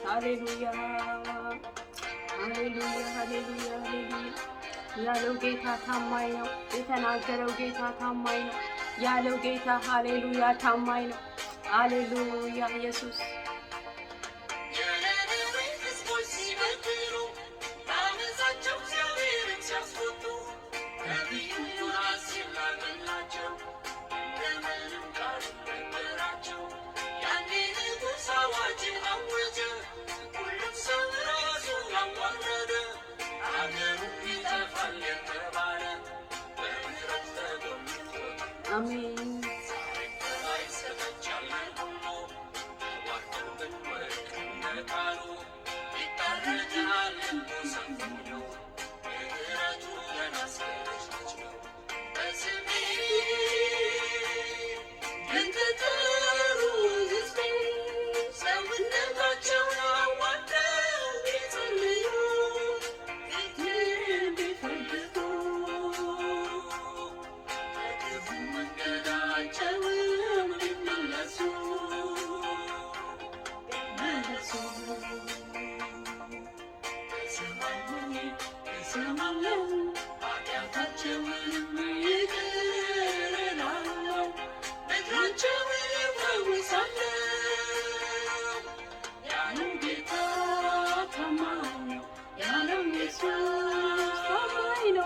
ሃሌሉያ ሃሌሉያ ሃሌሉያ ሃሌሉያ። ያለው ጌታ ታማኝ ነው። የተናገረው ጌታ ታማኝ ነው። ያለው ጌታ ሃሌሉያ ታማኝ ነው። ሃሌሉያ ኢየሱስ አሜን።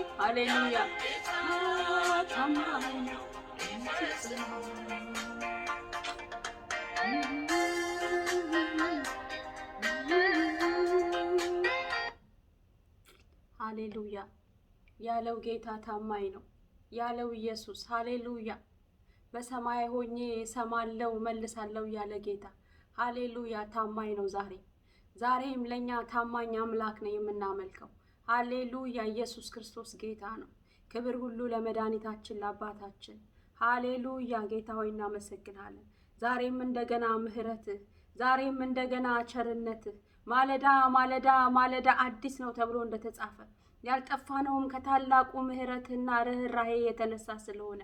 ሃሌሉያ ሃሌሉያ ያለው ጌታ ታማኝ ነው ያለው ኢየሱስ ሃሌሉያ በሰማይ ሆኜ ሰማለው መልሳለው ያለ ጌታ ሃሌሉያ ታማኝ ነው ዛሬም ለኛ ታማኝ አምላክ ነው የምናመልከው ሃሌሉያ ኢየሱስ ክርስቶስ ጌታ ነው ክብር ሁሉ ለመድኃኒታችን ለአባታችን ሃሌሉያ ጌታ ሆይ እናመሰግናለን ዛሬም እንደገና ምህረትህ ዛሬም እንደገና ቸርነትህ ማለዳ ማለዳ ማለዳ አዲስ ነው ተብሎ እንደተጻፈ ያልጠፋነውም ከታላቁ ምህረትና ርህራሄ የተነሳ ስለሆነ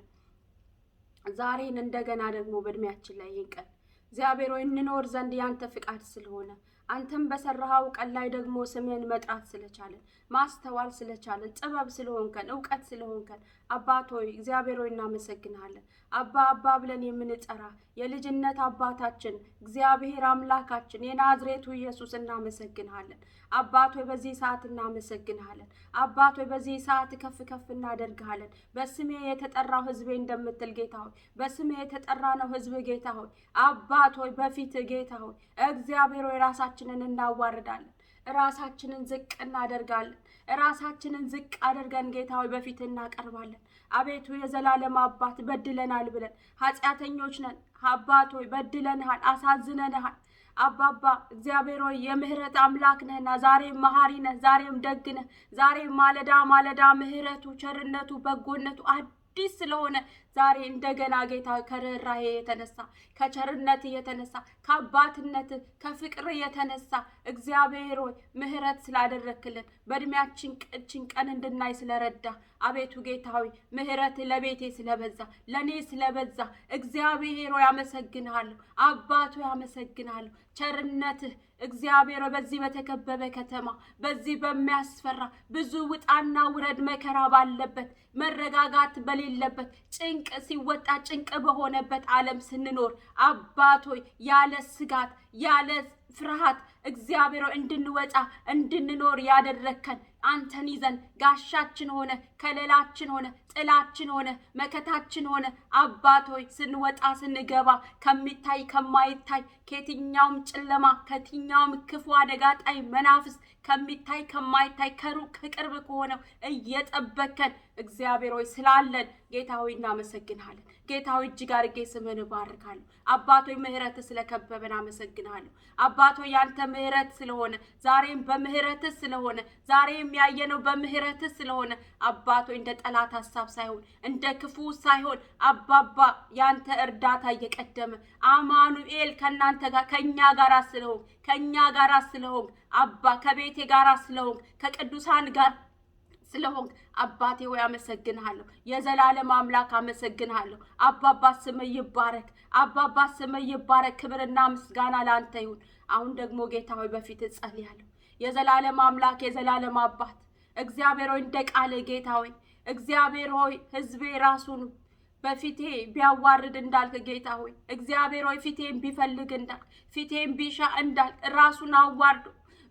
ዛሬን እንደገና ደግሞ በእድሜያችን ላይ ይንቀል እግዚአብሔር ሆይ እንኖር ዘንድ ያንተ ፍቃድ ስለሆነ አንተም በሰራው ቀን ላይ ደግሞ ስምህን መጥራት ስለቻለን ማስተዋል ስለቻለን ጥበብ ስለሆንከን ዕውቀት ስለሆንከን አባት ሆይ እግዚአብሔር ሆይ እናመሰግናለን አባ አባ ብለን የምንጠራ የልጅነት አባታችን እግዚአብሔር አምላካችን የናዝሬቱ ኢየሱስ እናመሰግናለን አባት ሆይ በዚህ ሰዓት እናመሰግናለን አባት ሆይ በዚህ ሰዓት ከፍ ከፍ እናደርጋለን በስሜ የተጠራው ህዝቤ እንደምትል ጌታ ሆይ በስሜ የተጠራ ነው ህዝብ ጌታ ሆይ አባት ሆይ በፊት ጌታ ሆይ እግዚአብሔር ሆይ ራሳችንን እናዋርዳለን ራሳችንን ዝቅ እናደርጋለን ራሳችንን ዝቅ አድርገን ጌታ ሆይ በፊት እናቀርባለን አቤቱ የዘላለም አባት በድለናል ብለን ኃጢአተኞች ነን አባት ሆይ በድለናል አሳዝነናል አባባ እግዚአብሔር ሆይ የምህረት አምላክ ነህና ዛሬም መሐሪ ነህ ዛሬም ደግ ነህ ዛሬም ማለዳ ማለዳ ምህረቱ ቸርነቱ በጎነቱ አዲስ ስለሆነ ዛሬ እንደገና ጌታ ከርህራሄ የተነሳ ከቸርነት የተነሳ ከአባትነት ከፍቅር የተነሳ እግዚአብሔር ሆይ ምህረት ስላደረክልን በእድሜያችን ቀን እንድናይ ስለረዳ አቤቱ ጌታ ሆይ ምህረት ለቤቴ ስለበዛ ለኔ ስለበዛ እግዚአብሔር ሆይ አመሰግናለሁ አባቱ ያመሰግናለሁ ቸርነትህ እግዚአብሔር በዚህ በተከበበ ከተማ በዚህ በሚያስፈራ ብዙ ውጣና ውረድ መከራ ባለበት መረጋጋት በሌለበት ጭንቅ ሲወጣ ጭንቅ በሆነበት ዓለም ስንኖር አባት ሆይ ያለ ስጋት ያለ ፍርሃት እግዚአብሔር እንድንወጣ እንድንኖር ያደረከን አንተን ይዘን ጋሻችን ሆነ ከለላችን ሆነ ጥላችን ሆነ መከታችን ሆነ አባት ሆይ ስንወጣ ስንገባ ከሚታይ ከማይታይ ከየትኛውም ጨለማ ከየትኛውም ክፉ አደጋ ጣይ መናፍስ ከሚታይ ከማይታይ ከሩቅ ከቅርብ ከሆነው እየጠበከን እግዚአብሔር ሆይ ስላለን ጌታ ሆይ እናመሰግናለን ጌታ ሆይ እጅግ አድርጌ ስምህን እባርካለሁ አባት ሆይ ምህረት ስለከበበን አመሰግናለሁ አባት ሆይ ያንተ ምህረት ስለሆነ ዛሬም በምህረት ስለሆነ ዛሬም ያየነው በምህረት ስለሆነ አባት ሆይ እንደ ጠላት ሐሳብ ሳይሆን እንደ ክፉ ሳይሆን አባባ ያንተ እርዳታ እየቀደመ አማኑኤል ከናንተ ጋር ከኛ ጋር ስለሆን አባ ከቤቴ ጋር ስለሆን ከቅዱሳን ጋር ስለሆን አባቴ ሆይ አመሰግንሃለሁ የዘላለም አምላክ አመሰግንሃለሁ አባባ ስምህ ይባረክ አባባ ስምህ ይባረክ ክብርና ምስጋና ላንተ ይሁን አሁን ደግሞ ጌታ ሆይ በፊት ጸልያለሁ የዘላለም አምላክ የዘላለም አባት እግዚአብሔር ሆይ እንደ ቃል ጌታ ሆይ እግዚአብሔር ሆይ ህዝቤ ራሱን በፊቴ ቢያዋርድ እንዳልክ ጌታ ሆይ እግዚአብሔር ሆይ ፊቴን ቢፈልግ እንዳልክ ፊቴን ቢሻ እንዳልክ ራሱን አዋርዶ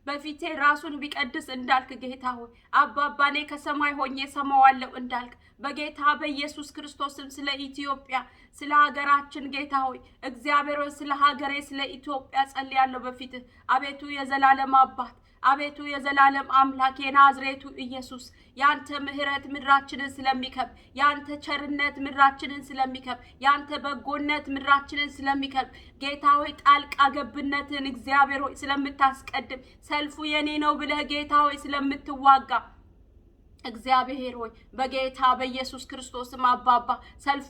በፊቴ ራሱን ቢቀድስ እንዳልክ ጌታ ሆይ አባባኔ ከሰማይ ሆኜ ሰማዋለሁ እንዳልክ በጌታ በኢየሱስ ክርስቶስም ስለ ኢትዮጵያ ስለ ሀገራችን ጌታ ሆይ እግዚአብሔር ሆይ ስለ ሀገሬ ስለ ኢትዮጵያ ጸልያለሁ በፊትህ አቤቱ የዘላለም አባት አቤቱ የዘላለም አምላክ የናዝሬቱ ኢየሱስ ያንተ ምህረት ምድራችንን ስለሚከብ ያንተ ቸርነት ምድራችንን ስለሚከብ ያንተ በጎነት ምድራችንን ስለሚከብ ጌታ ሆይ ጣልቃ ገብነትን እግዚአብሔር ሆይ ስለምታስቀድም ሰልፉ የኔ ነው ብለህ ጌታ ሆይ ስለምትዋጋ እግዚአብሔር ሆይ በጌታ በኢየሱስ ክርስቶስም አባባ ሰልፉ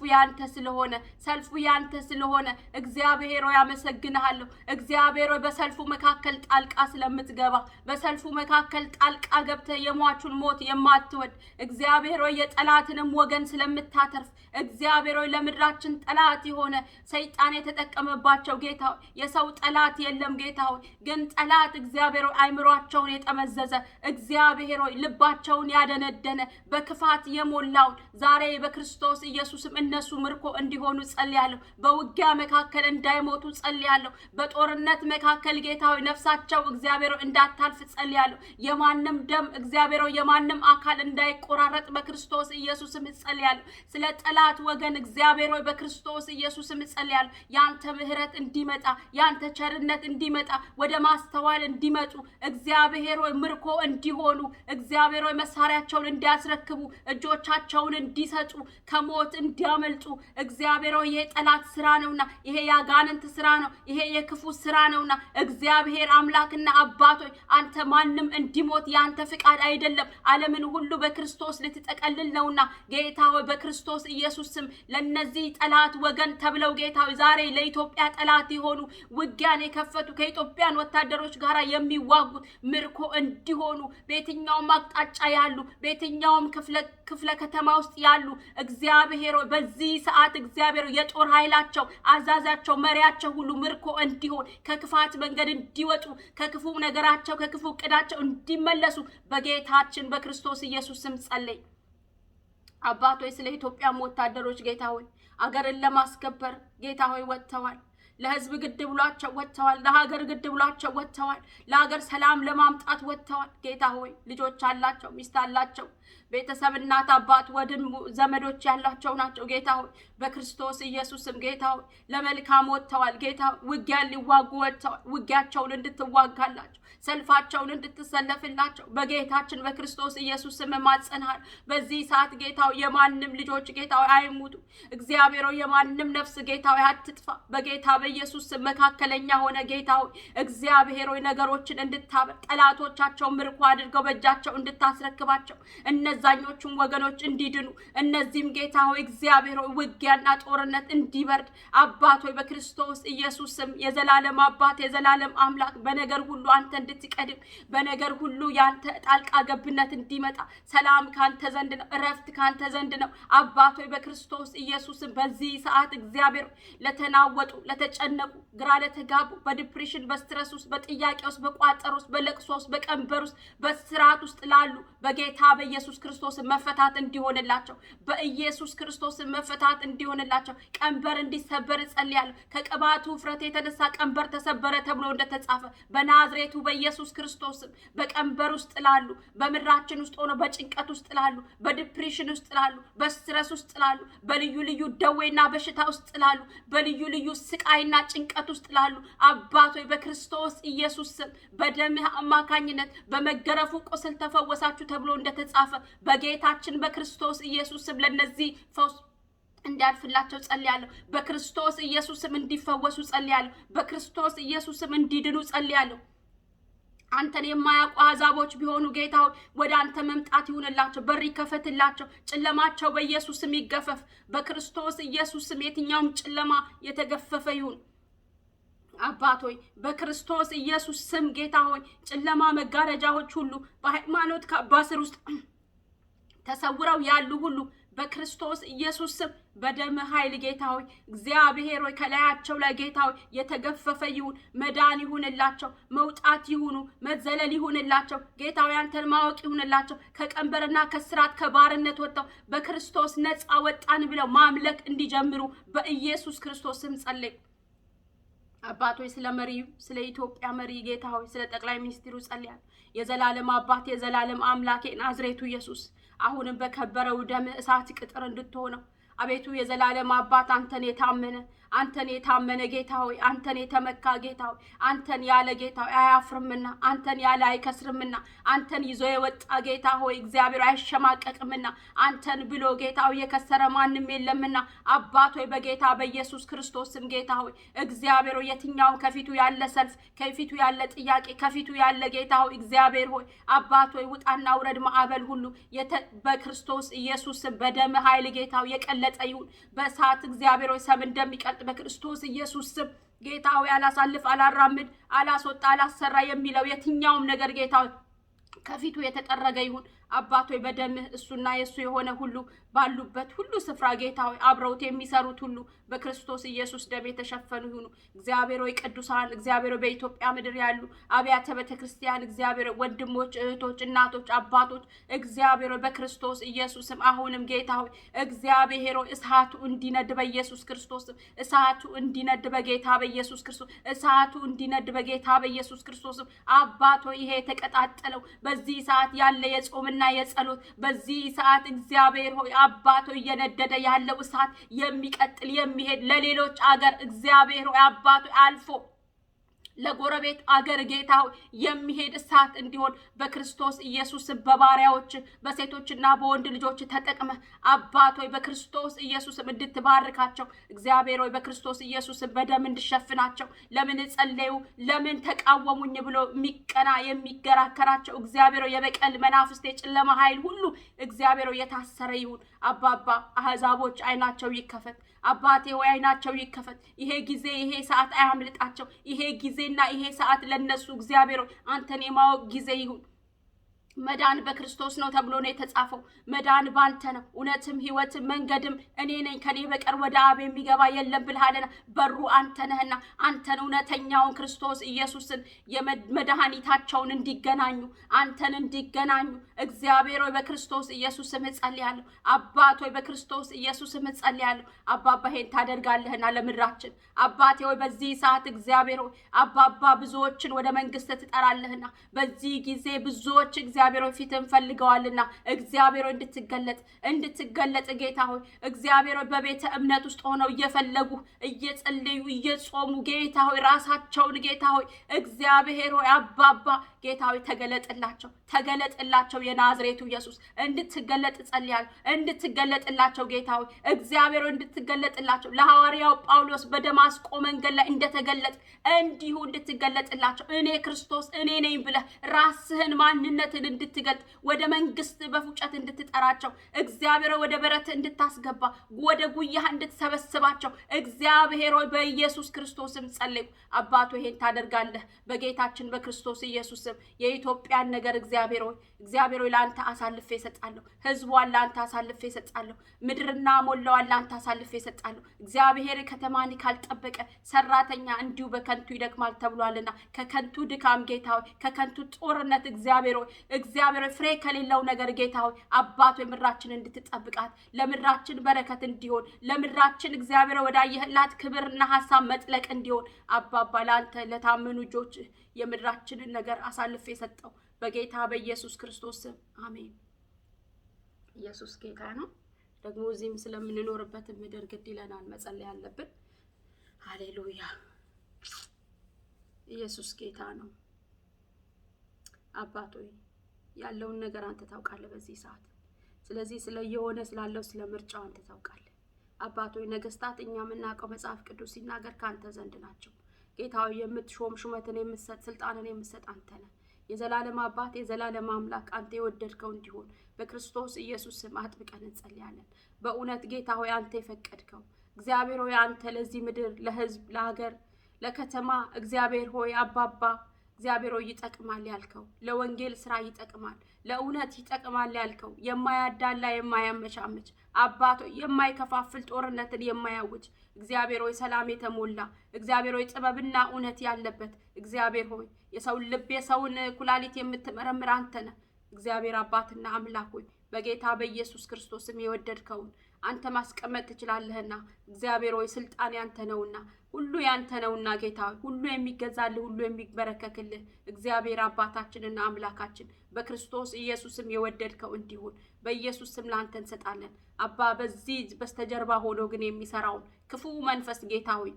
ያንተ ስለሆነ እግዚአብሔር ሆይ አመሰግንሃለሁ እግዚአብሔር ሆይ በሰልፉ መካከል ጣልቃ ስለምትገባ በሰልፉ መካከል ጣልቃ ገብተህ የሟቹን ሞት የማትወድ እግዚአብሔር ሆይ የጠላትንም ወገን ስለምታተርፍ እግዚአብሔር ሆይ ለምድራችን ጠላት የሆነ ሰይጣን የተጠቀመባቸው ጌታ ሆይ የሰው ጠላት የለም ጌታ ሆይ ግን ጠላት እግዚአብሔር ሆይ አይምሯቸውን የጠመዘዘ እግዚአብሔር ሆይ ልባቸውን ያደነደነ በክፋት የሞላውን ዛሬ በክርስቶስ ኢየሱስም እነሱ ምርኮ እንዲሆኑ ጸልያለሁ በውጊያ መካከል እንዳይሞቱ ጸልያለሁ በጦርነት መካከል ጌታ ሆይ ነፍሳቸው እግዚአብሔር ሆይ እንዳታልፍ ጸልያለሁ የማንም ደም እግዚአብሔር ሆይ የማንም አካል እንዳይቆራረጥ በክርስቶስ ኢየሱስም ጸልያለሁ ስለ ጠላት ወገን እግዚአብሔር ሆይ በክርስቶስ ኢየሱስም ጸልያለሁ ያንተ ምህረት እንዲመጣ ያንተ ቸርነት እንዲመጣ ወደ ማስተዋል እንዲመጡ እግዚአብሔር ሆይ ምርኮ እንዲሆኑ እግዚአብሔር ሆይ መሳሪያቸውን እንዲያስረክቡ እጆቻቸውን እንዲሰጡ ከሞት እንዲያመልጡ እግዚአብሔር ሆይ ይሄ ጠላት ስራ ነውና ይሄ ያጋንንት ስራ ነው ይሄ የክፉ ስራ ነውና እግዚአብሔር አምላክና አባቶይ አንተ ማንም እንዲሞት ያንተ ፍቃድ አይደለም ዓለምን ሁሉ በክርስቶስ ልትጠቀልል ነውና ጌታ ሆይ በክርስቶስ ኢየሱስ ስም ለነዚህ ጠላት ወገን ተብለው ጌታ ሆይ ዛሬ ለኢትዮጵያ ጠላት የሆኑ ውጊያን የከፈቱ ከኢትዮጵያን ወታደሮች ጋር የሚዋጉት ምርኮ እንዲሆኑ በየትኛውም አቅጣጫ ያሉ በየትኛውም ክፍለ ከተማ ውስጥ ያሉ እግዚአብሔር ሆይ በዚህ ሰዓት እግዚአብሔር የጦር ኃይላቸው አዛዛቸው መሪያቸው ሁሉ ምርኮ እንዲሆን ከክፋት መንገድ እንዲወጡ ከክፉ ነገራቸው ከክፉ ቅዳቸው እንዲመለሱ በጌታችን በክርስቶስ ኢየሱስ ስም ጸልይ አባቶይ ስለ ኢትዮጵያ ወታደሮች ጌታ ሆይ አገርን ለማስከበር ጌታ ሆይ ወጥተዋል ለህዝብ ግድ ብሏቸው ወጥተዋል ለሀገር ግድ ብሏቸው ወጥተዋል ለሀገር ሰላም ለማምጣት ወጥተዋል ጌታ ሆይ ልጆች አላቸው ሚስት አላቸው ቤተሰብ እናት አባት ወድን ዘመዶች ያላቸው ናቸው ጌታ ሆይ በክርስቶስ ኢየሱስም ጌታ ሆይ ለመልካም ወጥተዋል ጌታ ውጊያ ሊዋጉ ወጥተዋል ውጊያቸውን እንድትዋጋላቸው ሰልፋቸውን እንድትሰለፍላቸው በጌታችን በክርስቶስ ኢየሱስም ማጸናል በዚህ ሰዓት ጌታ ሆይ የማንም ልጆች ጌታ ሆይ አይሙቱ እግዚአብሔር ሆይ የማንም ነፍስ ጌታ ሆይ አትጥፋ በጌታ በኢየሱስ መካከለኛ ሆነ ጌታ ሆይ እግዚአብሔር ሆይ ነገሮችን እንድታበ ጠላቶቻቸው ምርኮ አድርገው በእጃቸው እንድታስረክባቸው እነዛኞቹም ወገኖች እንዲድኑ እነዚህም ጌታ ሆይ እግዚአብሔር ሆይ ውጊያና ጦርነት እንዲበርድ አባት ሆይ በክርስቶስ ኢየሱስም የዘላለም አባት የዘላለም አምላክ በነገር ሁሉ አንተ እንድትቀድም በነገር ሁሉ ያንተ ጣልቃ ገብነት እንዲመጣ ሰላም ካንተ ዘንድ ነው እረፍት ካንተ ዘንድ ነው አባት ሆይ በክርስቶስ ኢየሱስም በዚህ ሰዓት እግዚአብሔር ለተናወጡ ለተጨነቁ ግራ ለተጋቡ በዲፕሬሽን በስትረስ ውስጥ በጥያቄ ውስጥ በቋጠር ውስጥ በለቅሶ ውስጥ በቀንበር ውስጥ በስራት ውስጥ ላሉ በጌታ በኢየሱስ ክርስቶስ መፈታት እንዲሆንላቸው በኢየሱስ ክርስቶስ መፈታት እንዲሆንላቸው ቀንበር እንዲሰበር ጸልያለሁ ከቅባቱ ፍረት የተነሳ ቀንበር ተሰበረ ተብሎ እንደተጻፈ በናዝሬቱ በኢየሱስ ክርስቶስ በቀንበር ውስጥ ላሉ በምድራችን ውስጥ ሆኖ በጭንቀት ውስጥ ላሉ በዲፕሬሽን ውስጥ ላሉ በስትረስ ውስጥ ላሉ በልዩ ልዩ ደዌና በሽታ ውስጥ ላሉ በልዩ ልዩ ስቃይና ጭንቀት ውስጥ ላሉ አባቶይ በክርስቶስ ኢየሱስ በደምህ አማካኝነት በመገረፉ ቁስል ተፈወሳችሁ ተብሎ እንደተጻፈ በጌታችን በክርስቶስ ኢየሱስ ለነዚህ ፈውስ እንዲያልፍላቸው ጸልያለሁ በክርስቶስ ኢየሱስም እንዲፈወሱ ጸልያለሁ በክርስቶስ ኢየሱስም እንዲድኑ ጸልያለሁ አንተን የማያውቁ አዛቦች ቢሆኑ ጌታው ወደ አንተ መምጣት ይሁንላቸው በር ይከፈትላቸው ጨለማቸው በኢየሱስም ይገፈፍ በክርስቶስ ኢየሱስም የትኛውም ጨለማ የተገፈፈ ይሁን አባቶይ በክርስቶስ ኢየሱስ ስም ጌታ ሆይ ጨለማ መጋረጃዎች ሁሉ በሃይማኖት ካባስር ውስጥ ተሰውረው ያሉ ሁሉ በክርስቶስ ኢየሱስ ስም በደም ኃይል ጌታ ሆይ እግዚአብሔር ሆይ ከላያቸው ላይ ጌታ ሆይ የተገፈፈ ይሁን መዳን ይሁንላቸው መውጣት ይሁኑ መዘለል ይሁንላቸው ጌታ ሆይ አንተን ማወቅ ይሁንላቸው ከቀንበርና ከስራት ከባርነት ወጥተው በክርስቶስ ነፃ ወጣን ብለው ማምለክ እንዲጀምሩ በኢየሱስ ክርስቶስ ስም ጸልይ አባቶይ ስለ መሪው ስለ ኢትዮጵያ መሪ ጌታ ሆይ ስለ ጠቅላይ ሚኒስትሩ ጸልያለሁ የዘላለም አባት የዘላለም አምላክ ናዝሬቱ ኢየሱስ አሁንም በከበረው ደም እሳት ቅጥር እንድትሆነው አቤቱ የዘላለም አባት አንተን የታመነ ጌታ ሆይ አንተን የተመካ ጌታ ሆይ አንተን ያለ ጌታ ሆይ አያፍርምና አንተን ያለ አይከስርምና አንተን ይዞ የወጣ ጌታ ሆይ እግዚአብሔር አይሸማቀቅምና አንተን ብሎ ጌታ ሆይ የከሰረ ማንም የለምና አባት ሆይ በጌታ በኢየሱስ ክርስቶስም ጌታ ሆይ እግዚአብሔር ሆይ የትኛው ከፊቱ ያለ ሰልፍ ከፊቱ ያለ ጥያቄ ከፊቱ ያለ ጌታ ሆይ እግዚአብሔር ሆይ አባት ሆይ ውጣና ውረድ ማዕበል ሁሉ በክርስቶስ ኢየሱስ በደም ኃይል ጌታ ሆይ የቀለጠ ይሁን በእሳት እግዚአብሔር ሆይ ሰም እንደሚቀልጥ በክርስቶስ ኢየሱስ ስም ጌታ ሆይ አላሳልፍ አላራምድ አላስወጣ አላሰራ የሚለው የትኛውም ነገር ጌታ ሆይ ከፊቱ የተጠረገ ይሁን አባት ሆይ በደምህ እሱና የሱ የሆነ ሁሉ ባሉበት ሁሉ ስፍራ ጌታ ሆይ አብረውት የሚሰሩት ሁሉ በክርስቶስ ኢየሱስ ደም የተሸፈኑ ይሁኑ። እግዚአብሔር ሆይ ቅዱሳን እግዚአብሔር ሆይ በኢትዮጵያ ምድር ያሉ አብያተ ቤተክርስቲያን እግዚአብሔር ወንድሞች እህቶች እናቶች አባቶች እግዚአብሔር ሆይ በክርስቶስ ኢየሱስም አሁንም ጌታ ሆይ እግዚአብሔር ሆይ እሳቱ እንዲነድ በኢየሱስ ክርስቶስ እሳቱ እንዲነድ በጌታ በኢየሱስ ክርስቶስ እሳቱ እንዲነድ በጌታ በኢየሱስ ክርስቶስ አባት ሆይ ይሄ የተቀጣጠለው በዚህ ሰዓት ያለ የጾምና የጸሎት በዚህ ሰዓት እግዚአብሔር ሆይ አባት ሆይ እየነደደ ያለው እሳት የሚቀጥል የሚሄድ ለሌሎች አገር እግዚአብሔር ሆይ አባት ሆይ አልፎ ለጎረቤት አገር ጌታ ሆይ የሚሄድ እሳት እንዲሆን በክርስቶስ ኢየሱስ በባሪያዎች በሴቶችና በወንድ ልጆች ተጠቅመ አባት ሆይ በክርስቶስ ኢየሱስ እንድትባርካቸው እግዚአብሔር ሆይ በክርስቶስ ኢየሱስ በደም እንድሸፍናቸው ለምን ጸለዩ ለምን ተቃወሙኝ ብሎ የሚቀና የሚገራከራቸው እግዚአብሔር ሆይ የበቀል መናፍስት የጨለማ ኃይል ሁሉ እግዚአብሔር ሆይ የታሰረ ይሁን። አባባ አህዛቦች አይናቸው ይከፈት አባቴ ሆይ አይናቸው ይከፈት። ይሄ ጊዜ ይሄ ሰዓት አያምልጣቸው። ይሄ ጊዜና ይሄ ሰዓት ለነሱ እግዚአብሔር አንተን የማወቅ ጊዜ ይሁን። መዳን በክርስቶስ ነው ተብሎ ነው የተጻፈው። መዳን ባንተ ነው እውነትም ህይወትም መንገድም እኔ ነኝ ከኔ በቀር ወደ አብ የሚገባ የለም ብለሃልና በሩ አንተ ነህና አንተን እውነተኛውን ክርስቶስ ኢየሱስን የመድኃኒታቸውን እንዲገናኙ አንተን እንዲገናኙ እግዚአብሔር ሆይ በክርስቶስ ኢየሱስም እጸልያለሁ። አባት ሆይ በክርስቶስ ኢየሱስም እጸልያለሁ። አባባ ይሄን ታደርጋለህና ለምድራችን አባቴ ሆይ በዚህ ሰዓት እግዚአብሔር ሆይ አባባ ብዙዎችን ወደ መንግስት ትጠራለህና በዚህ ጊዜ ብዙዎች እግዚአብሔር ፊትን ፈልገዋልና እግዚአብሔር እንድትገለጥ ጌታ ሆይ እግዚአብሔር በቤተ እምነት ውስጥ ሆነው እየፈለጉ እየጸለዩ እየጾሙ ጌታ ሆይ ራሳቸውን ጌታ ሆይ እግዚአብሔር ሆይ አባባ ጌታ ሆይ ተገለጥላቸው የናዝሬቱ ኢየሱስ እንድትገለጥ ጸልያለሁ። እንድትገለጥላቸው ጌታ ሆይ እግዚአብሔር እንድትገለጥላቸው ለሐዋርያው ጳውሎስ በደማስቆ መንገድ ላይ እንደተገለጥ እንዲሁ እንድትገለጥላቸው እኔ ክርስቶስ እኔ ነኝ ብለህ ራስህን ማንነትን እንድትገልጥ ወደ መንግስት በፉጨት እንድትጠራቸው እግዚአብሔር ወደ በረት እንድታስገባ ወደ ጉያህ እንድትሰበስባቸው እግዚአብሔር ሆይ በኢየሱስ ክርስቶስም ጸልዩ። አባቶ ይሄን ታደርጋለህ በጌታችን በክርስቶስ ኢየሱስም የኢትዮጵያን ነገር እግዚአብሔር ሆይ ለአንተ አሳልፌ እሰጣለሁ። ህዝቧን ለአንተ አሳልፌ እሰጣለሁ። ምድርና ሞላዋን ለአንተ አሳልፌ እሰጣለሁ። እግዚአብሔር ከተማን ካልጠበቀ ሰራተኛ እንዲሁ በከንቱ ይደክማል ተብሏልና ከከንቱ ድካም ጌታ ሆይ ከከንቱ ጦርነት እግዚአብሔር ፍሬ ከሌለው ነገር ጌታ ሆይ አባቶ ምድራችን እንድትጠብቃት ለምድራችን በረከት እንዲሆን ለምድራችን እግዚአብሔር ወዳየህላት ክብርና ሐሳብ መጥለቅ እንዲሆን አባባ ለአንተ ለታመኑ ልጆች የምድራችንን ነገር አሳልፌ ሰጠው በጌታ በኢየሱስ ክርስቶስ ስም አሜን። ኢየሱስ ጌታ ነው። ደግሞ እዚህም ስለምንኖርበት ምድር ግድ ይለናል መጸለይ ያለብን። ሃሌሉያ ኢየሱስ ጌታ ነው። አባቶ ያለውን ነገር አንተ ታውቃለህ በዚህ ሰዓት። ስለዚህ ስለየሆነ ስላለው ስለምርጫው አንተ ታውቃለህ። አባቶ ነገስታት እኛ የምናውቀው መጽሐፍ ቅዱስ ሲናገር ካንተ ዘንድ ናቸው። ጌታው የምትሾም ሹመትን የምትሰጥ ስልጣንን የምትሰጥ አንተ ነህ። የዘላለም አባት የዘላለም አምላክ አንተ የወደድከው እንዲሆን በክርስቶስ ኢየሱስ ስም አጥብቀን እንጸልያለን። በእውነት ጌታ ሆይ አንተ የፈቀድከው እግዚአብሔር ሆይ አንተ ለዚህ ምድር ለህዝብ ለሀገር ለከተማ እግዚአብሔር ሆይ አባባ እግዚአብሔር ሆይ ይጠቅማል ያልከው ለወንጌል ስራ ይጠቅማል ለእውነት ይጠቅማል ያልከው የማያዳላ የማያመቻመች አባቶ የማይከፋፍል ጦርነትን የማያውጅ እግዚአብሔር ሆይ ሰላም የተሞላ እግዚአብሔር ሆይ ጥበብና እውነት ያለበት እግዚአብሔር ሆይ የሰው ልብ የሰውን ኩላሊት የምትመረምር አንተ ነህ። እግዚአብሔር አባትና አምላክ ሆይ በጌታ በኢየሱስ ክርስቶስም የወደድከውን አንተ ማስቀመጥ ትችላለህና እግዚአብሔር ሆይ ስልጣን ያንተ ነውና ሁሉ ያንተ ነውና ጌታ ሁሉ የሚገዛልህ ሁሉ የሚበረከክልህ እግዚአብሔር አባታችንና አምላካችን በክርስቶስ ኢየሱስም የወደድከው እንዲሆን በኢየሱስ ስም ላንተ እንሰጣለን። አባ በዚህ በስተጀርባ ሆኖ ግን የሚሰራውን ክፉ መንፈስ ጌታ ሆይ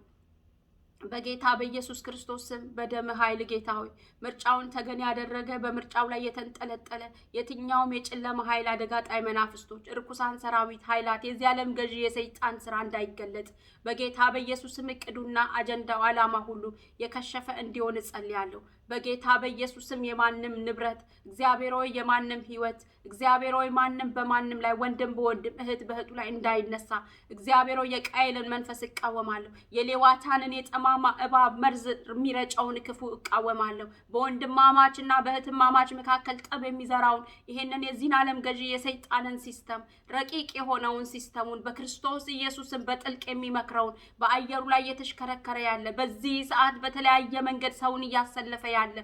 በጌታ በኢየሱስ ክርስቶስ ስም በደም ኃይል ጌታ ሆይ ምርጫውን ተገን ያደረገ በምርጫው ላይ የተንጠለጠለ የትኛውም የጨለማ ኃይል አደጋ ጣይ መናፍስቶች ርኩሳን ሰራዊት ኃይላት የዚህ ዓለም ገዢ የሰይጣን ስራ እንዳይገለጥ በጌታ በኢየሱስ ስም እቅዱና አጀንዳው ዓላማ ሁሉ የከሸፈ እንዲሆን ጸልያለሁ። በጌታ በኢየሱስ ስም የማንም ንብረት እግዚአብሔር ሆይ የማንም ህይወት እግዚአብሔር ሆይ ማንም በማንም ላይ ወንድም በወንድም እህት በእህቱ ላይ እንዳይነሳ እግዚአብሔር ሆይ የቃየልን መንፈስ እቃወማለሁ። የሌዋታንን የጠማማ እባብ መርዝ የሚረጨውን ክፉ እቃወማለሁ። በወንድማማችና በእህትማማች መካከል ጠብ የሚዘራውን ይሄንን የዚህን ዓለም ገዢ የሰይጣንን ሲስተም ረቂቅ የሆነውን ሲስተሙን በክርስቶስ ኢየሱስን በጥልቅ የሚመክረውን በአየሩ ላይ እየተሽከረከረ ያለ በዚህ ሰዓት በተለያየ መንገድ ሰውን እያሰለፈ ያለ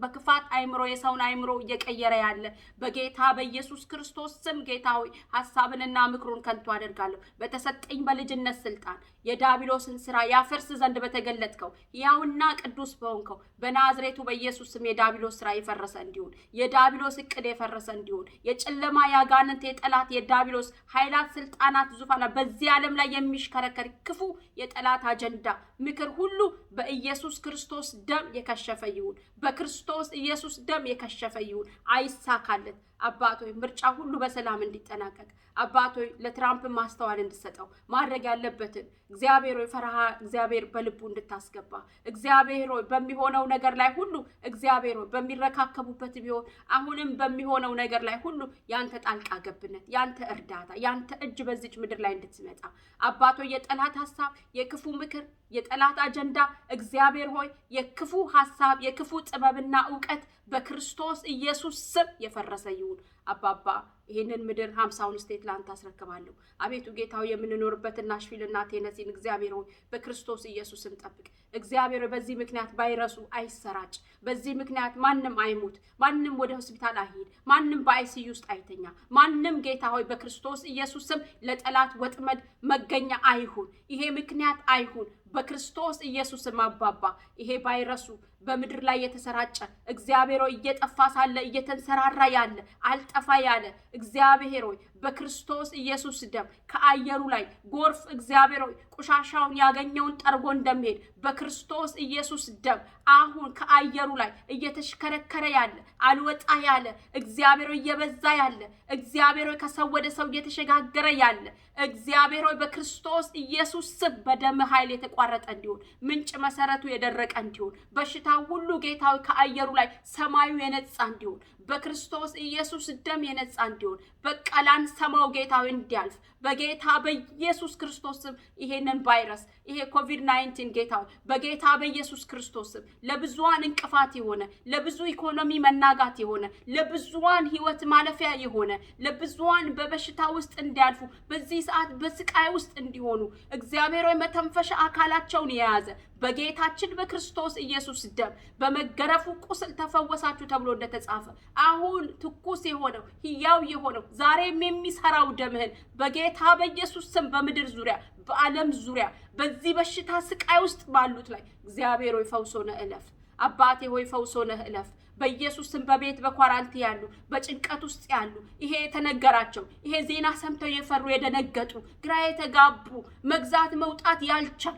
በክፋት አይምሮ የሰውን አይምሮ እየቀየረ ያለ በጌታ በኢየሱስ ክርስቶስ ስም ጌታ ሆይ ሐሳብንና ምክሩን ከንቱ አደርጋለሁ። በተሰጠኝ በልጅነት ስልጣን የዳቢሎስን ስራ ያፈርስ ዘንድ በተገለጥከው ያውና ቅዱስ በሆንከው በናዝሬቱ በኢየሱስ ስም የዳቢሎስ ስራ የፈረሰ እንዲሆን የዳቢሎስ እቅድ የፈረሰ እንዲሆን የጨለማ ያጋንንት የጠላት የዳቢሎስ ኃይላት ስልጣናት ዙፋና በዚህ ዓለም ላይ የሚሽከረከር ክፉ የጠላት አጀንዳ ምክር ሁሉ በኢየሱስ ክርስቶስ ደም የከሸፈ ይሁን። በክርስቶስ ኢየሱስ ደም የከሸፈ ይሁን። አይሳካለት አባቶይ ምርጫ ሁሉ በሰላም እንዲጠናቀቅ አባቶይ ለትራምፕ ማስተዋል እንድሰጠው ማድረግ ያለበትን እግዚአብሔር ሆይ ፈራሃ እግዚአብሔር በልቡ እንድታስገባ እግዚአብሔር ሆይ በሚሆነው ነገር ላይ ሁሉ እግዚአብሔር ሆይ በሚረካከቡበት ቢሆን አሁንም በሚሆነው ነገር ላይ ሁሉ ያንተ ጣልቃ ገብነት ያንተ እርዳታ ያንተ እጅ በዚች ምድር ላይ እንድትመጣ አባቶይ የጠላት ሐሳብ የክፉ ምክር የጠላት አጀንዳ እግዚአብሔር ሆይ የክፉ ሐሳብ የክፉ ጥበብና ዕውቀት በክርስቶስ ኢየሱስ ስም የፈረሰ ይሁን። አባባ ይሄንን ምድር 50ውን ስቴት ላንተ አስረክባለሁ። አቤቱ ጌታው የምንኖርበት ናሽቪልና ቴነሲን እግዚአብሔር ሆይ በክርስቶስ ኢየሱስም ጠብቅ። እግዚአብሔር በዚህ ምክንያት ቫይረሱ አይሰራጭ። በዚህ ምክንያት ማንም አይሙት፣ ማንም ወደ ሆስፒታል አይሄድ፣ ማንም በአይሲዩ ውስጥ አይተኛ፣ ማንም ጌታ ሆይ በክርስቶስ ኢየሱስም ለጠላት ወጥመድ መገኛ አይሁን። ይሄ ምክንያት አይሁን። በክርስቶስ ኢየሱስም አባባ ይሄ ቫይረሱ በምድር ላይ የተሰራጨ እግዚአብሔር ሆይ እየጠፋ ሳለ እየተንሰራራ ያለ አልጠፋ ያለ እግዚአብሔር ሆይ በክርስቶስ ኢየሱስ ደም ከአየሩ ላይ ጎርፍ እግዚአብሔር ሆይ ቆሻሻውን ያገኘውን ጠርጎ እንደሚሄድ በክርስቶስ ኢየሱስ ደም አሁን ከአየሩ ላይ እየተሽከረከረ ያለ አልወጣ ያለ እግዚአብሔር ሆይ እየበዛ ያለ እግዚአብሔር ሆይ ከሰው ወደ ሰው እየተሸጋገረ ያለ እግዚአብሔር ሆይ በክርስቶስ ኢየሱስ ስም በደም ኃይል የተቋረጠ እንዲሆን ምንጭ መሰረቱ የደረቀ እንዲሆን በሽታው ሁሉ ጌታው ከአየሩ ላይ ሰማዩ የነጻ እንዲሆን በክርስቶስ ኢየሱስ ደም የነጻ እንዲሆን በቃላን ሰማው ጌታው እንዲያልፍ በጌታ በኢየሱስ ክርስቶስ ስም ይሄንን ቫይረስ ይሄ ኮቪድ-19 ጌታው በጌታ በኢየሱስ ክርስቶስ ስም ለብዙዋን እንቅፋት የሆነ ለብዙ ኢኮኖሚ መናጋት የሆነ ለብዙዋን ህይወት ማለፊያ የሆነ ለብዙዋን በበሽታ ውስጥ እንዲያልፉ በዚህ ሰዓት በስቃይ ውስጥ እንዲሆኑ እግዚአብሔር ሆይ መተንፈሻ አካላቸውን የያዘ በጌታችን በክርስቶስ ኢየሱስ ደም በመገረፉ ቁስል ተፈወሳችሁ ተብሎ እንደተጻፈ አሁን ትኩስ የሆነው ህያው የሆነው ዛሬም የሚሰራው ደምህን በጌታ በኢየሱስ ስም በምድር ዙሪያ በዓለም ዙሪያ በዚህ በሽታ ስቃይ ውስጥ ባሉት ላይ እግዚአብሔር ሆይ ፈውሶነ እለፍ። አባቴ ሆይ ፈውሶነ እለፍ። በኢየሱስ ስም በቤት በኳራንቲ ያሉ በጭንቀት ውስጥ ያሉ ይሄ የተነገራቸው ይሄ ዜና ሰምተው የፈሩ የደነገጡ ግራ የተጋቡ መግዛት መውጣት ያልቻሉ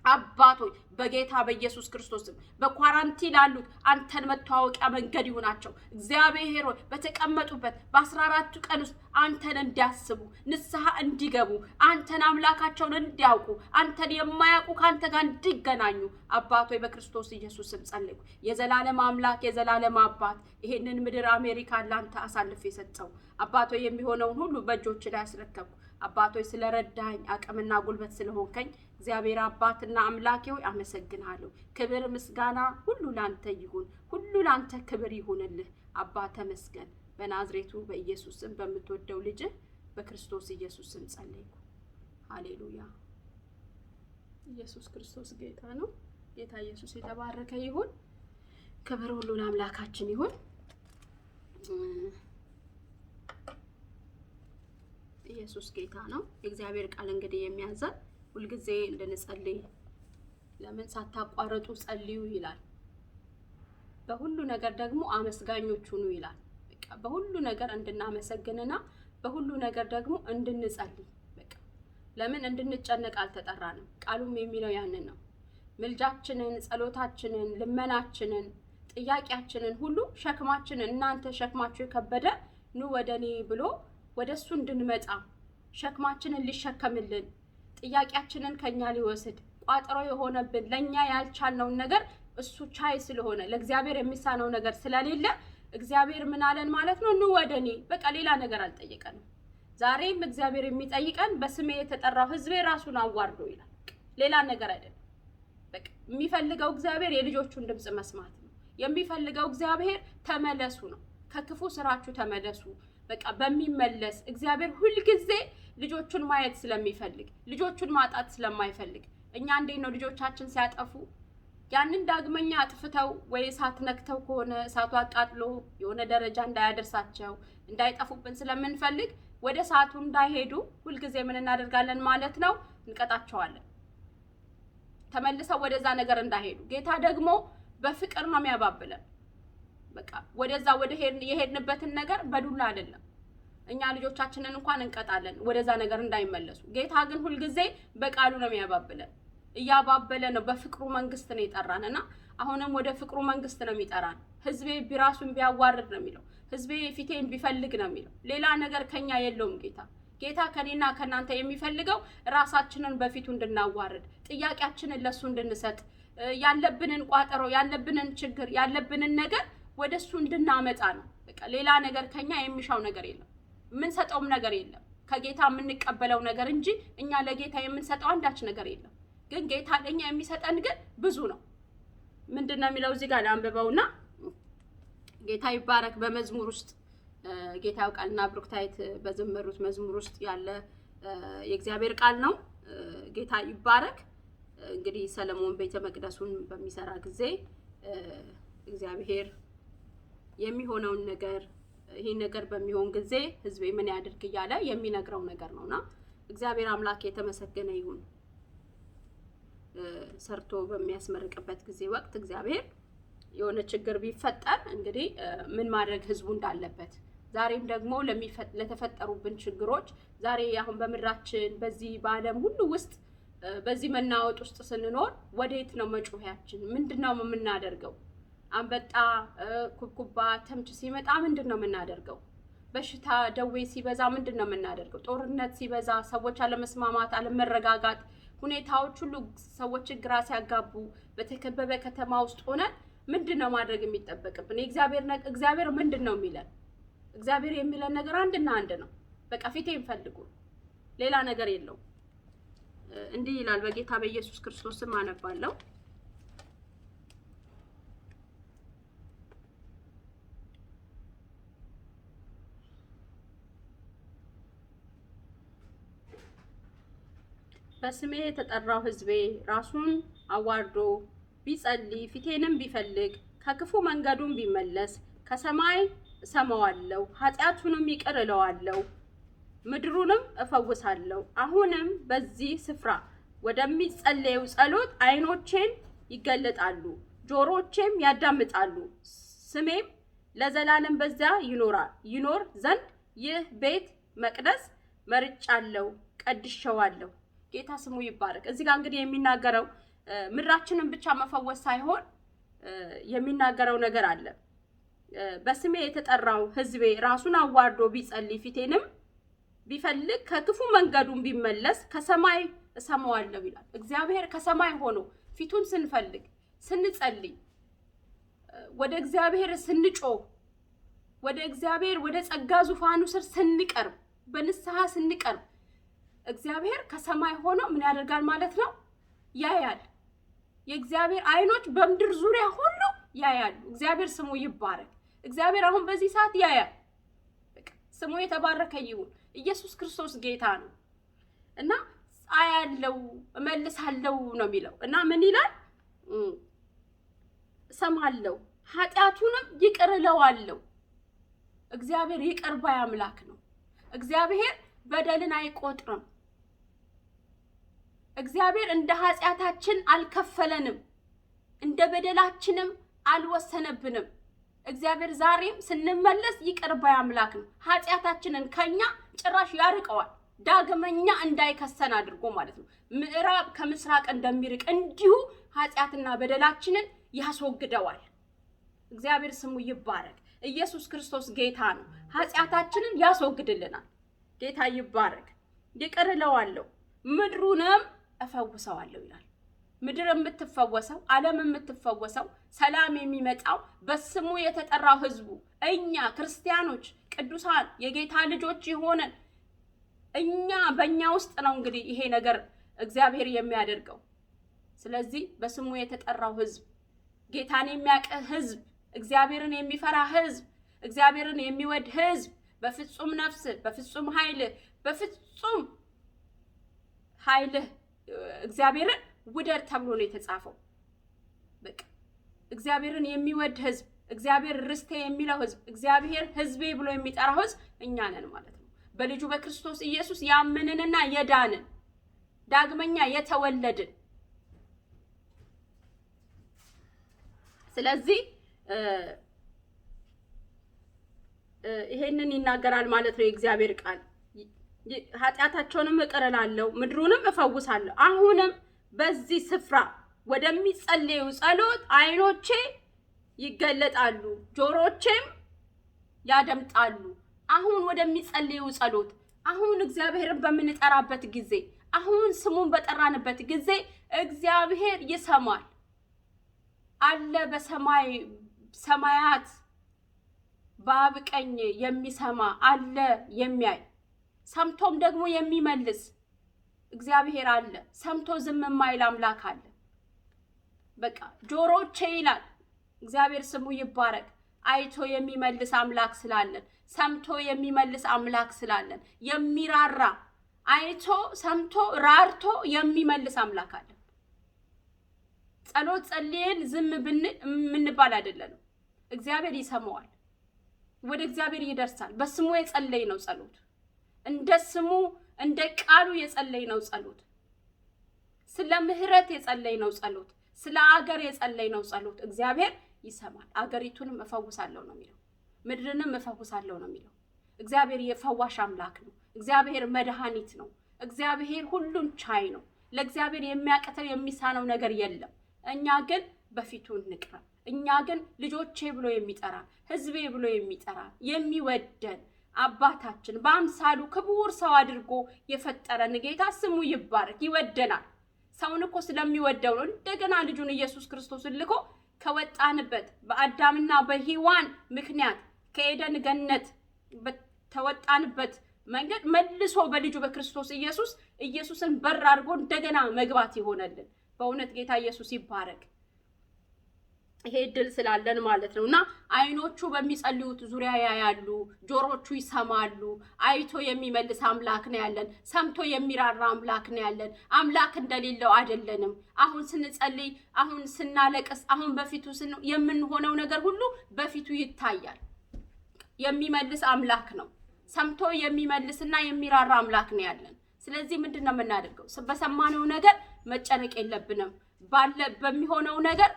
አባቶች በጌታ በኢየሱስ ክርስቶስም በኳራንቲን ላሉት አንተን መተዋወቂያ መንገድ ይሁናቸው። እግዚአብሔር ሆይ በተቀመጡበት በ14 ቀን ውስጥ አንተን እንዲያስቡ ንስሐ እንዲገቡ አንተን አምላካቸውን እንዲያውቁ አንተን የማያውቁ ካንተ ጋር እንዲገናኙ አባቶች በክርስቶስ ኢየሱስም ጸልዩ። የዘላለም አምላክ የዘላለም አባት ይሄንን ምድር አሜሪካ ላንተ አሳልፌ የሰጠው አባቶች የሚሆነውን ሁሉ በእጆች ላይ አስረከብኩ። አባቶች ስለረዳኝ አቅምና ጉልበት ስለሆንከኝ እግዚአብሔር አባትና አምላኬ ሆይ አመሰግናለሁ። ክብር ምስጋና ሁሉ ላንተ ይሁን። ሁሉ ላንተ ክብር ይሁንልህ። አባ ተመስገን። በናዝሬቱ በኢየሱስ ስም በምትወደው ልጅ በክርስቶስ ኢየሱስ ስም ጸልይኩ። ሃሌሉያ። ኢየሱስ ክርስቶስ ጌታ ነው። ጌታ ኢየሱስ የተባረከ ይሁን። ክብር ሁሉ ለአምላካችን ይሁን። ኢየሱስ ጌታ ነው። እግዚአብሔር ቃል እንግዲህ የሚያዘን ሁልጊዜ እንድንጸልይ ለምን ሳታቋርጡ ጸልዩ ይላል። በሁሉ ነገር ደግሞ አመስጋኞች ሁኑ ይላል። በቃ በሁሉ ነገር እንድናመሰግንና በሁሉ ነገር ደግሞ እንድንጸልይ። በቃ ለምን እንድንጨነቅ አልተጠራንም። ቃሉም የሚለው ያንን ነው። ምልጃችንን፣ ጸሎታችንን፣ ልመናችንን፣ ጥያቄያችንን ሁሉ ሸክማችንን እናንተ ሸክማችሁ የከበደ ኑ ወደኔ ብሎ ወደሱ እንድንመጣ ሸክማችንን ሊሸከምልን ጥያቄያችንን ከኛ ሊወስድ ቋጥሮ የሆነብን ለኛ ያልቻልነውን ነገር እሱ ቻይ ስለሆነ ለእግዚአብሔር የሚሳነው ነገር ስለሌለ እግዚአብሔር ምን አለን ማለት ነው? ኑ ወደኔ። በቃ ሌላ ነገር አልጠየቀንም። ዛሬም እግዚአብሔር የሚጠይቀን በስሜ የተጠራው ሕዝቤ ራሱን አዋርዶ ይላል። ሌላ ነገር አይደለም። በቃ የሚፈልገው እግዚአብሔር የልጆቹን ድምጽ መስማት ነው። የሚፈልገው እግዚአብሔር ተመለሱ ነው። ከክፉ ስራችሁ ተመለሱ። በቃ በሚመለስ እግዚአብሔር ሁልጊዜ ልጆቹን ማየት ስለሚፈልግ ልጆቹን ማጣት ስለማይፈልግ እኛ እንዴት ነው ልጆቻችን ሲያጠፉ ያንን ዳግመኛ አጥፍተው ወይ እሳት ነክተው ከሆነ እሳቱ አቃጥሎ የሆነ ደረጃ እንዳያደርሳቸው እንዳይጠፉብን ስለምንፈልግ ወደ እሳቱ እንዳይሄዱ ሁልጊዜ ምን እናደርጋለን ማለት ነው? እንቀጣቸዋለን። ተመልሰው ወደዛ ነገር እንዳይሄዱ። ጌታ ደግሞ በፍቅር ነው የሚያባብለን። በቃ ወደዛ ወደ የሄድንበትን ነገር በዱላ አይደለም። እኛ ልጆቻችንን እንኳን እንቀጣለን ወደዛ ነገር እንዳይመለሱ። ጌታ ግን ሁልጊዜ በቃሉ ነው የሚያባብለን። እያባበለ ነው። በፍቅሩ መንግስት ነው የጠራንና አሁንም ወደ ፍቅሩ መንግስት ነው የሚጠራን። ሕዝቤ ቢራሱን ቢያዋርድ ነው የሚለው። ሕዝቤ ፊቴን ቢፈልግ ነው የሚለው። ሌላ ነገር ከኛ የለውም ጌታ። ጌታ ከኔና ከናንተ የሚፈልገው ራሳችንን በፊቱ እንድናዋርድ፣ ጥያቄያችንን ለሱ እንድንሰጥ፣ ያለብንን ቋጠሮ፣ ያለብንን ችግር፣ ያለብንን ነገር ወደሱ እንድናመጣ ነው። በቃ ሌላ ነገር ከኛ የሚሻው ነገር የለም። የምንሰጠውም ነገር የለም። ከጌታ የምንቀበለው ነገር እንጂ እኛ ለጌታ የምንሰጠው አንዳች ነገር የለም። ግን ጌታ ለኛ የሚሰጠን ግን ብዙ ነው። ምንድነው የሚለው እዚህ ጋር አንብበውና ጌታ ይባረክ። በመዝሙር ውስጥ ጌታ ያውቃልና ብሩክታይት በዘመሩት መዝሙር ውስጥ ያለ የእግዚአብሔር ቃል ነው። ጌታ ይባረክ። እንግዲህ ሰለሞን ቤተ መቅደሱን በሚሰራ ጊዜ እግዚአብሔር የሚሆነውን ነገር ይሄ ነገር በሚሆን ጊዜ ሕዝቤ ምን ያድርግ እያለ የሚነግረው ነገር ነውና እግዚአብሔር አምላክ የተመሰገነ ይሁን። ሰርቶ በሚያስመርቅበት ጊዜ ወቅት እግዚአብሔር የሆነ ችግር ቢፈጠር እንግዲህ ምን ማድረግ ሕዝቡ እንዳለበት ዛሬም ደግሞ ለተፈጠሩብን ችግሮች ዛሬ አሁን በምድራችን በዚህ በዓለም ሁሉ ውስጥ በዚህ መናወጥ ውስጥ ስንኖር ወዴት ነው መጮህያችን? ምንድነው የምናደርገው? አንበጣ፣ ኩብኩባ፣ ተምች ሲመጣ ምንድነው የምናደርገው? በሽታ፣ ደዌ ሲበዛ ምንድነው የምናደርገው? ጦርነት ሲበዛ፣ ሰዎች አለመስማማት፣ አለመረጋጋት፣ ሁኔታዎች ሁሉ ሰዎች ግራ ሲያጋቡ በተከበበ ከተማ ውስጥ ሆነን ምንድነው ማድረግ የሚጠበቅብን? እግዚአብሔር ምንድነው የሚለን? እግዚአብሔር የሚለን ነገር አንድና አንድ ነው። በቃ ፊቴን ፈልጉ፣ ሌላ ነገር የለውም። እንዲህ ይላል። በጌታ በኢየሱስ ክርስቶስ ስም አነባለሁ። በስሜ የተጠራው ሕዝቤ ራሱን አዋርዶ ቢጸልይ ፊቴንም ቢፈልግ ከክፉ መንገዱን ቢመለስ ከሰማይ እሰማዋለሁ፣ ኃጢአቱንም ይቅር እለዋለሁ፣ ምድሩንም እፈውሳለሁ። አሁንም በዚህ ስፍራ ወደሚጸለየው ጸሎት ዓይኖቼን ይገለጣሉ፣ ጆሮቼም ያዳምጣሉ። ስሜም ለዘላለም በዚያ ይኖር ዘንድ ይህ ቤተ መቅደስ መርጫለሁ፣ ቀድሼዋለሁ። ጌታ ስሙ ይባረክ። እዚህ ጋር እንግዲህ የሚናገረው ምድራችንን ብቻ መፈወስ ሳይሆን የሚናገረው ነገር አለ። በስሜ የተጠራው ሕዝቤ ራሱን አዋርዶ ቢጸልይ ፊቴንም ቢፈልግ ከክፉ መንገዱን ቢመለስ ከሰማይ እሰማዋለሁ ይላል። እግዚአብሔር ከሰማይ ሆኖ ፊቱን ስንፈልግ ስንጸልይ፣ ወደ እግዚአብሔር ስንጮህ፣ ወደ እግዚአብሔር ወደ ጸጋ ዙፋኑ ስር ስንቀርብ፣ በንስሐ ስንቀርብ እግዚአብሔር ከሰማይ ሆኖ ምን ያደርጋል ማለት ነው? ያያል። የእግዚአብሔር ዓይኖች በምድር ዙሪያ ሁሉ ያያሉ። እግዚአብሔር ስሙ ይባረክ። እግዚአብሔር አሁን በዚህ ሰዓት ያያል። ስሙ የተባረከ ይሁን። ኢየሱስ ክርስቶስ ጌታ ነው እና አያለው እመልሳለሁ ነው የሚለው እና ምን ይላል? እሰማለሁ፣ ኃጢአቱንም ይቅር እለዋለሁ። እግዚአብሔር ይቅር ባይ አምላክ ነው። እግዚአብሔር በደልን አይቆጥርም። እግዚአብሔር እንደ ኃጢአታችን አልከፈለንም፣ እንደ በደላችንም አልወሰነብንም። እግዚአብሔር ዛሬም ስንመለስ ይቅር ባይ አምላክ ነው። ኃጢአታችንን ከኛ ጭራሽ ያርቀዋል፣ ዳግመኛ እንዳይከሰን አድርጎ ማለት ነው። ምዕራብ ከምስራቅ እንደሚርቅ እንዲሁ ኃጢአትና በደላችንን ያስወግደዋል። እግዚአብሔር ስሙ ይባረክ። ኢየሱስ ክርስቶስ ጌታ ነው። ኃጢአታችንን ያስወግድልናል። ጌታ ይባረክ። ይቅር እለዋለሁ ምድሩንም እፈውሰዋለሁ ይላል። ምድር የምትፈወሰው፣ ዓለም የምትፈወሰው፣ ሰላም የሚመጣው በስሙ የተጠራው ህዝቡ እኛ ክርስቲያኖች ቅዱሳን የጌታ ልጆች የሆነን እኛ በእኛ ውስጥ ነው እንግዲህ ይሄ ነገር እግዚአብሔር የሚያደርገው። ስለዚህ በስሙ የተጠራው ህዝብ፣ ጌታን የሚያውቅ ህዝብ፣ እግዚአብሔርን የሚፈራ ህዝብ፣ እግዚአብሔርን የሚወድ ህዝብ በፍጹም ነፍስ፣ በፍጹም ኃይልህ እግዚአብሔርን ውደድ ተብሎ ነው የተጻፈው። በቃ እግዚአብሔርን የሚወድ ህዝብ፣ እግዚአብሔር ርስቴ የሚለው ህዝብ፣ እግዚአብሔር ህዝቤ ብሎ የሚጠራው ህዝብ እኛ ነን ማለት ነው። በልጁ በክርስቶስ ኢየሱስ ያመንንና የዳንን ዳግመኛ የተወለድን። ስለዚህ ይሄንን ይናገራል ማለት ነው የእግዚአብሔር ቃል። ኃጢአታቸውንም እቅር እላለሁ ምድሩንም እፈውሳለሁ። አሁንም በዚህ ስፍራ ወደሚጸልዩ ጸሎት አይኖቼ ይገለጣሉ፣ ጆሮቼም ያደምጣሉ። አሁን ወደሚጸልዩ ጸሎት፣ አሁን እግዚአብሔርን በምንጠራበት ጊዜ፣ አሁን ስሙን በጠራንበት ጊዜ እግዚአብሔር ይሰማል አለ። በሰማያት በአብ ቀኝ የሚሰማ አለ፣ የሚያይ ሰምቶም ደግሞ የሚመልስ እግዚአብሔር አለ። ሰምቶ ዝም የማይል አምላክ አለ። በቃ ጆሮቼ ይላል እግዚአብሔር ስሙ ይባረክ። አይቶ የሚመልስ አምላክ ስላለን፣ ሰምቶ የሚመልስ አምላክ ስላለን፣ የሚራራ አይቶ ሰምቶ ራርቶ የሚመልስ አምላክ አለ። ጸሎት ጸልየን ዝም ምንባል አይደለንም። እግዚአብሔር ይሰማዋል፣ ወደ እግዚአብሔር ይደርሳል። በስሙ የጸለይ ነው ጸሎት፣ እንደ ስሙ እንደ ቃሉ የጸለይ ነው ጸሎት፣ ስለ ምህረት የጸለይ ነው ጸሎት፣ ስለ አገር የጸለይ ነው ጸሎት እግዚአብሔር ይሰማል። አገሪቱንም እፈውሳለሁ ነው የሚለው፣ ምድርንም እፈውሳለሁ ነው የሚለው። እግዚአብሔር የፈዋሽ አምላክ ነው። እግዚአብሔር መድኃኒት ነው። እግዚአብሔር ሁሉን ቻይ ነው። ለእግዚአብሔር የሚያቅተው የሚሳነው ነገር የለም። እኛ ግን በፊቱ እንቅረብ። እኛ ግን ልጆቼ ብሎ የሚጠራ ህዝቤ ብሎ የሚጠራ የሚወደን አባታችን በአምሳሉ ክቡር ሰው አድርጎ የፈጠረን ጌታ ስሙ ይባረክ። ይወደናል። ሰውን እኮ ስለሚወደው ነው እንደገና ልጁን ኢየሱስ ክርስቶስን ልኮ ከወጣንበት በአዳምና በሔዋን ምክንያት ከኤደን ገነት ተወጣንበት መንገድ መልሶ በልጁ በክርስቶስ ኢየሱስን በር አድርጎ እንደገና መግባት ይሆነልን። በእውነት ጌታ ኢየሱስ ይባረክ። ይሄ ድል ስላለን ማለት ነውና አይኖቹ በሚጸልዩት ዙሪያ ያያሉ፣ ጆሮቹ ይሰማሉ። አይቶ የሚመልስ አምላክ ነው ያለን። ሰምቶ የሚራራ አምላክ ነው ያለን። አምላክ እንደሌለው አይደለንም። አሁን ስንጸልይ፣ አሁን ስናለቅስ፣ አሁን በፊቱ የምንሆነው ነገር ሁሉ በፊቱ ይታያል። የሚመልስ አምላክ ነው። ሰምቶ የሚመልስና የሚራራ አምላክ ነው ያለን። ስለዚህ ምንድነው የምናደርገው? በሰማነው ነገር መጨነቅ የለብንም። በሚሆነው ነገር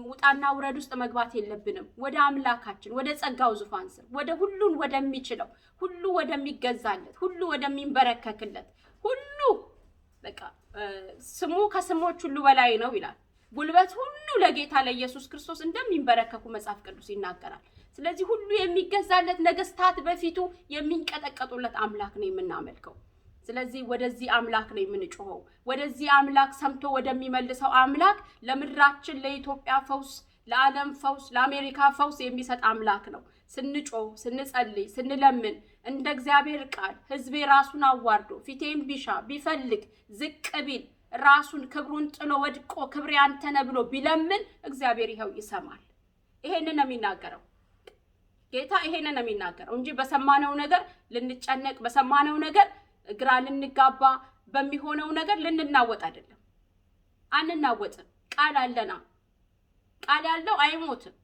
ውጣና ውረድ ውስጥ መግባት የለብንም። ወደ አምላካችን ወደ ጸጋው ዙፋን ስር ወደ ሁሉን ወደሚችለው ሁሉ ወደሚገዛለት ሁሉ ወደሚንበረከክለት ሁሉ በቃ ስሙ ከስሞች ሁሉ በላይ ነው ይላል። ጉልበት ሁሉ ለጌታ ለኢየሱስ ክርስቶስ እንደሚንበረከኩ መጽሐፍ ቅዱስ ይናገራል። ስለዚህ ሁሉ የሚገዛለት ነገስታት በፊቱ የሚንቀጠቀጡለት አምላክ ነው የምናመልከው። ስለዚህ ወደዚህ አምላክ ነው የምንጮኸው። ወደዚህ አምላክ ሰምቶ ወደሚመልሰው አምላክ ለምድራችን ለኢትዮጵያ ፈውስ፣ ለዓለም ፈውስ፣ ለአሜሪካ ፈውስ የሚሰጥ አምላክ ነው። ስንጮህ፣ ስንጸልይ፣ ስንለምን እንደ እግዚአብሔር ቃል ህዝቤ ራሱን አዋርዶ ፊቴን ቢሻ ቢፈልግ ዝቅ ቢል ራሱን ክብሩን ጥሎ ወድቆ ክብሬ አንተ ነህ ብሎ ቢለምን እግዚአብሔር ይኸው ይሰማል። ይሄንን ነው የሚናገረው ጌታ። ይሄንን ነው የሚናገረው እንጂ በሰማነው ነገር ልንጨነቅ፣ በሰማነው ነገር ግራ ልንጋባ፣ በሚሆነው ነገር ልንናወጥ አይደለም። አንናወጥም። ቃል አለና፣ ቃል ያለው አይሞትም።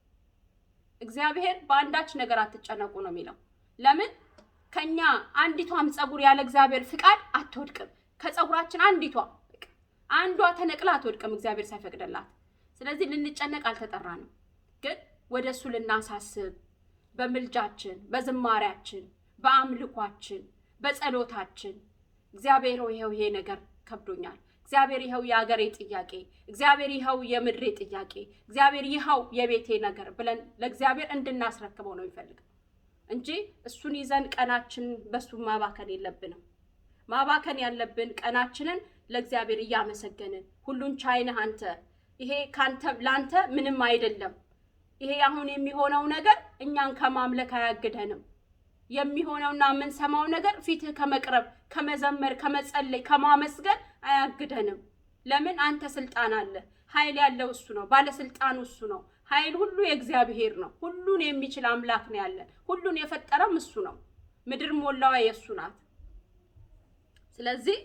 እግዚአብሔር በአንዳች ነገር አትጨነቁ ነው የሚለው። ለምን? ከኛ አንዲቷም ጸጉር ያለ እግዚአብሔር ፍቃድ አትወድቅም። ከጸጉራችን አንዲቷ አንዷ ተነቅላ አትወድቅም እግዚአብሔር ሳይፈቅድላት። ስለዚህ ልንጨነቅ አልተጠራንም፣ ግን ወደሱ ልናሳስብ በምልጃችን፣ በዝማሪያችን፣ በአምልኳችን፣ በጸሎታችን እግዚአብሔር ሆይ ይሄ ነገር ከብዶኛል፣ እግዚአብሔር ይሄው የአገሬ ጥያቄ፣ እግዚአብሔር ይሄው የምድሬ ጥያቄ፣ እግዚአብሔር ይሄው የቤቴ ነገር ብለን ለእግዚአብሔር እንድናስረክበው ነው የሚፈልገው እንጂ እሱን ይዘን ቀናችን በሱ ማባከን የለብንም። ማባከን ያለብን ቀናችንን ለእግዚአብሔር እያመሰገንን ሁሉን ቻይነህ አንተ፣ ይሄ ካንተ ላንተ ምንም አይደለም፣ ይሄ አሁን የሚሆነው ነገር እኛን ከማምለክ አያግደንም። የሚሆነውና የምንሰማው ነገር ፊትህ ከመቅረብ ከመዘመር ከመጸለይ ከማመስገን አያግደንም። ለምን? አንተ ስልጣን አለ፣ ኃይል ያለው እሱ ነው፣ ባለስልጣኑ እሱ ነው። ኃይል ሁሉ የእግዚአብሔር ነው። ሁሉን የሚችል አምላክ ነው ያለን። ሁሉን የፈጠረም እሱ ነው። ምድር ሞላዋ የእሱ ናት። ስለዚህ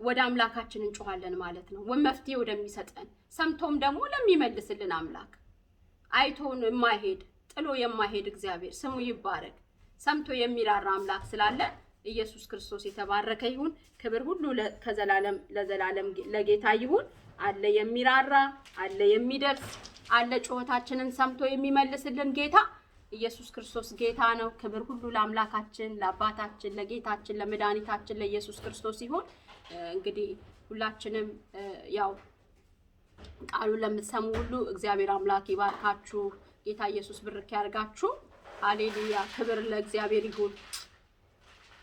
ወደ አምላካችን እንጮሃለን ማለት ነው፣ መፍትሄ ወደሚሰጠን ሰምቶም ደግሞ ለሚመልስልን አምላክ። አይቶን የማይሄድ ጥሎ የማይሄድ እግዚአብሔር ስሙ ይባረክ። ሰምቶ የሚራራ አምላክ ስላለ ኢየሱስ ክርስቶስ የተባረከ ይሁን። ክብር ሁሉ ከዘላለም ለዘላለም ለጌታ ይሁን። አለ የሚራራ፣ አለ የሚደርስ፣ አለ ጩኸታችንን ሰምቶ የሚመልስልን ጌታ ኢየሱስ ክርስቶስ ጌታ ነው። ክብር ሁሉ ለአምላካችን ለአባታችን ለጌታችን ለመድኃኒታችን ለኢየሱስ ክርስቶስ ይሁን። እንግዲህ ሁላችንም ያው ቃሉን ለምትሰሙ ሁሉ እግዚአብሔር አምላክ ይባርካችሁ። ጌታ ኢየሱስ ብርክ ያርጋችሁ። ሃሌሉያ! ክብር ለእግዚአብሔር ይሁን።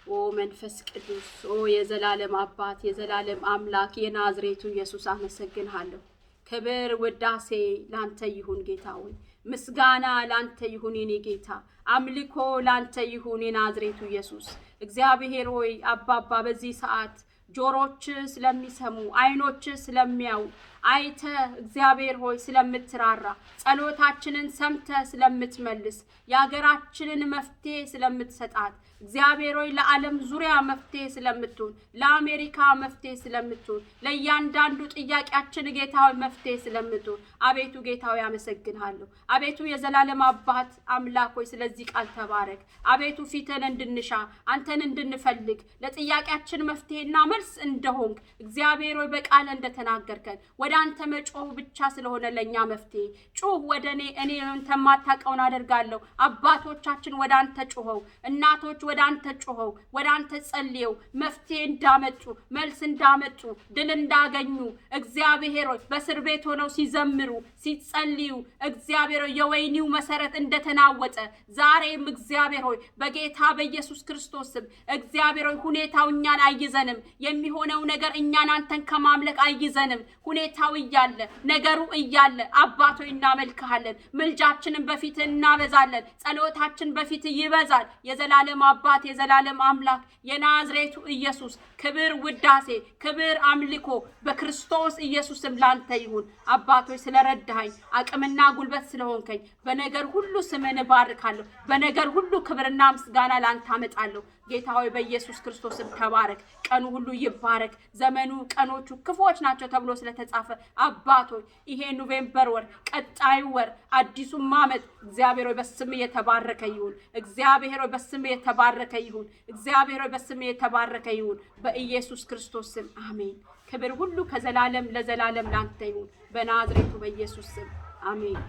ኦ መንፈስ ቅዱስ፣ ኦ የዘላለም አባት የዘላለም አምላክ የናዝሬቱ ኢየሱስ አመሰግንሃለሁ። ክብር ውዳሴ ላንተ ይሁን ጌታ ሆይ፣ ምስጋና ላንተ ይሁን የኔ ጌታ፣ አምልኮ ላንተ ይሁን የናዝሬቱ ኢየሱስ። እግዚአብሔር ሆይ አባባ በዚህ ሰዓት ጆሮች ስለሚሰሙ አይኖች ስለሚያዩ አይተ እግዚአብሔር ሆይ ስለምትራራ ጸሎታችንን ሰምተ ስለምትመልስ የሀገራችንን መፍትሄ ስለምትሰጣት እግዚአብሔር ሆይ ለዓለም ዙሪያ መፍትሄ ስለምትሆን ለአሜሪካ መፍትሄ ስለምትሆን ለእያንዳንዱ ጥያቄያችን ጌታ ሆይ መፍትሄ ስለምትሆን አቤቱ ጌታ ሆይ አመሰግንሃለሁ። አቤቱ የዘላለም አባት አምላክ ሆይ ስለዚህ ቃል ተባረክ። አቤቱ ፊትን እንድንሻ አንተን እንድንፈልግ ለጥያቄያችን መፍትሄና መልስ እንደሆንክ እግዚአብሔር ሆይ በቃል እንደተናገርከን ወደ አንተ መጮህ ብቻ ስለሆነ ለኛ መፍትሄ ጮህ። ወደ እኔ አንተ ማታቀውን አደርጋለሁ። አባቶቻችን ወደ አንተ ጮኸው፣ እናቶች ወደ አንተ ጮኸው፣ ወደ አንተ ጸልየው መፍትሄ እንዳመጡ መልስ እንዳመጡ ድል እንዳገኙ እግዚአብሔር ሆይ በእስር ቤት ሆነው ሲዘምሩ ሲጸልዩ እግዚአብሔር ሆይ የወይኒው መሰረት እንደተናወጠ ዛሬም እግዚአብሔር ሆይ በጌታ በኢየሱስ ክርስቶስ ስም እግዚአብሔር ሆይ ሁኔታው እኛን አይዘንም። የሚሆነው ነገር እኛን አንተን ከማምለክ አይዘንም። ሁኔታው እያለ ነገሩ እያለ አባት ሆይ እናመልክሃለን። ምልጃችንን በፊት እናበዛለን። ጸሎታችን በፊት ይበዛል። የዘላለም አባት የዘላለም አምላክ የናዝሬቱ ኢየሱስ ክብር ውዳሴ ክብር አምልኮ በክርስቶስ ኢየሱስም ላንተ ይሁን። አባት ሆይ ስለረዳኸኝ አቅምና ጉልበት ስለሆንከኝ በነገር ሁሉ ስምን ባርካለሁ። በነገር ሁሉ ክብርና ምስጋና ላንተ አመጣለሁ። ጌታ ሆይ በኢየሱስ ክርስቶስም ተባረክ። ቀኑ ሁሉ ይባረክ። ዘመኑ ቀኖቹ ክፉዎች ናቸው ተብሎ ስለተጻፈ አባት ሆይ ይሄ ኖቬምበር ወር ቀጣዩ ወር አዲሱ ዓመት እግዚአብሔር ሆይ በስም የተባረከ ይሁን። እግዚአብሔር ሆይ በስም የተባረከ ይሁን። እግዚአብሔር ሆይ በስም የተባረከ ይሁን። በኢየሱስ ክርስቶስ ስም አሜን። ክብር ሁሉ ከዘላለም ለዘላለም ላንተ ይሁን። በናዝሬቱ በኢየሱስ ስም አሜን።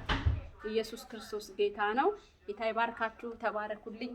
ኢየሱስ ክርስቶስ ጌታ ነው። ጌታ ይባርካችሁ። ተባረኩልኝ።